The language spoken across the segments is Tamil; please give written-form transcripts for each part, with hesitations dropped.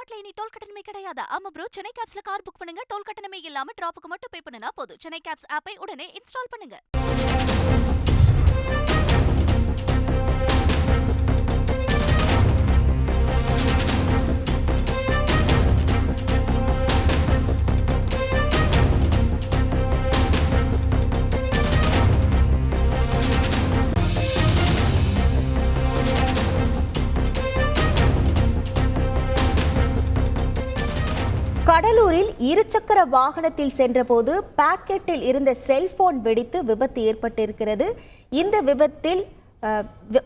தமிழ்நாட்டுல இனி டோல் கட்டணமே கிடையாது. ஆமா ப்ரோ, சென்னை கேப்ஸ்ல கார் புக் பண்ணுங்க, டோல் கட்டணமே இல்லாம டிராப்புக்கு மட்டும் பே பண்ணுனா போதும். சென்னை கேப்ஸ் ஆப்பை உடனே இன்ஸ்டால் பண்ணுங்க. கடலூரில் இருசக்கர வாகனத்தில் சென்றபோது பாக்கெட்டில் இருந்த செல்போன் வெடித்து விபத்து ஏற்பட்டிருக்கிறது. இந்த விபத்தில்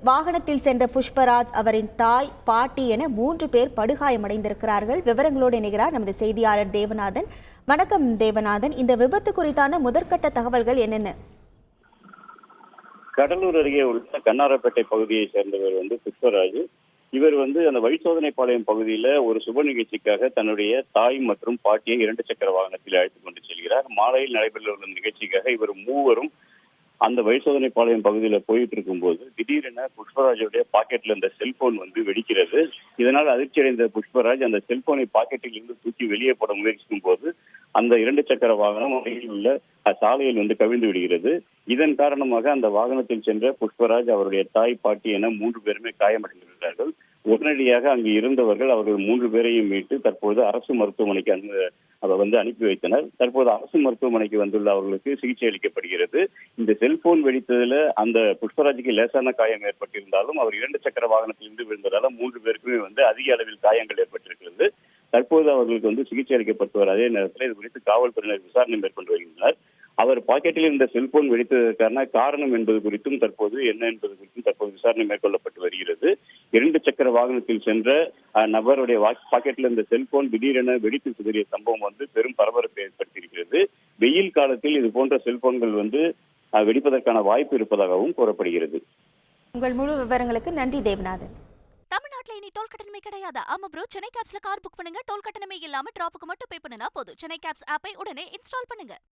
வாகனத்தில் சென்ற புஷ்பராஜ், அவரின் தாய், பாட்டி என 3 பேர் படுகாயமடைந்திருக்கிறார்கள். விவரங்களோடு இணைகிறார் நமது செய்தியாளர் தேவநாதன். வணக்கம் தேவநாதன், இந்த விபத்து குறித்தான முதற்கட்ட தகவல்கள் என்னென்ன? கடலூர் அருகே உள்ள கண்ணாரப்பேட்டை பகுதியை சேர்ந்தவர் புஷ்பராஜ். இவர் அந்த வழிசோதனை பாளையம் பகுதியில ஒரு சுப நிகழ்ச்சிக்காக தன்னுடைய தாய் மற்றும் பாட்டியை 2 சக்கர வாகனத்தில் அழைத்துக் கொண்டு செல்கிறார். மாலையில் நடைபெற உள்ள நிகழ்ச்சிக்காக இவர் மூவரும் அந்த வழிசோதனை பாளையம் பகுதியில போயிட்டு இருக்கும்போது திடீரென புஷ்பராஜுடைய பாக்கெட்ல இந்த செல்போன் வெடிக்கிறது. இதனால் அதிர்ச்சி அடைந்த புஷ்பராஜ் அந்த செல்போனை பாக்கெட்டில் இருந்து தூக்கி வெளியே போட முயற்சிக்கும் போது அந்த 2 சக்கர வாகனம் அருகில் உள்ள சாலையில் கவிழ்ந்து விடுகிறது. இதன் காரணமாக அந்த வாகனத்தில் சென்ற புஷ்பராஜ், அவருடைய தாய், பாட்டி என 3 பேருமே காயமடைந்திருக்கிறார்கள். உடனடியாக அங்கு இருந்தவர்கள் அவர்கள் 3 பேரையும் மீட்டு தற்போது அரசு மருத்துவமனைக்கு அனுப்பி வைத்தனர். தற்போது அரசு மருத்துவமனைக்கு வந்துள்ள அவர்களுக்கு சிகிச்சை அளிக்கப்படுகிறது. இந்த செல்போன் வெடித்ததுல அந்த புஷ்பராஜுக்கு லேசான காயம் ஏற்பட்டிருந்தாலும் அவர் 2 சக்கர வாகனத்தில் இருந்து விழுந்ததால 3 பேருக்குமே அதிக அளவில் காயங்கள் ஏற்பட்டிருக்கிறது. தற்போது அவர்களுக்கு சிகிச்சை அளிக்கப்பட்டு அதே நேரத்தில் இது குறித்து காவல்துறையினர் விசாரணை மேற்கொண்டு வருகின்றனர். அவர் பாக்கெட்டில் இருந்த செல்போன் வெடித்ததற்கான காரணம் என்பது குறித்தும் தற்போது விசாரணை மேற்கொள்ளப்பட்டு வருகிறது. 2 சக்கர வாகனத்தில் சென்ற நபருடைய பாக்கெட்டில் இருந்த செல்போன் திடீரென வெடித்து சிதறிய சம்பவம் பெரும் பரபரப்பை ஏற்படுத்தியிருக்கிறது. வெயில் காலத்தில் இது போன்ற செல்போன்கள் வெடிப்பதற்கான வாய்ப்பு இருப்பதாகவும் கூறப்படுகிறது. உங்கள் முழு விவரங்களுக்கு நன்றி தேவநாதன். தமிழ்நாட்டுல இனி டோல் கட்டணமே கிடையாது. ஆமா ப்ரோ, சென்னை கேப்ஸ்ல கார் புக் பண்ணுங்க, டோல் கட்டணமே இல்லாம டிராப்புக்கு மட்டும் பே பண்ணுனா போதும். சென்னை கேப்ஸ் ஆப்பை உடனே இன்ஸ்டால் பண்ணுங்க.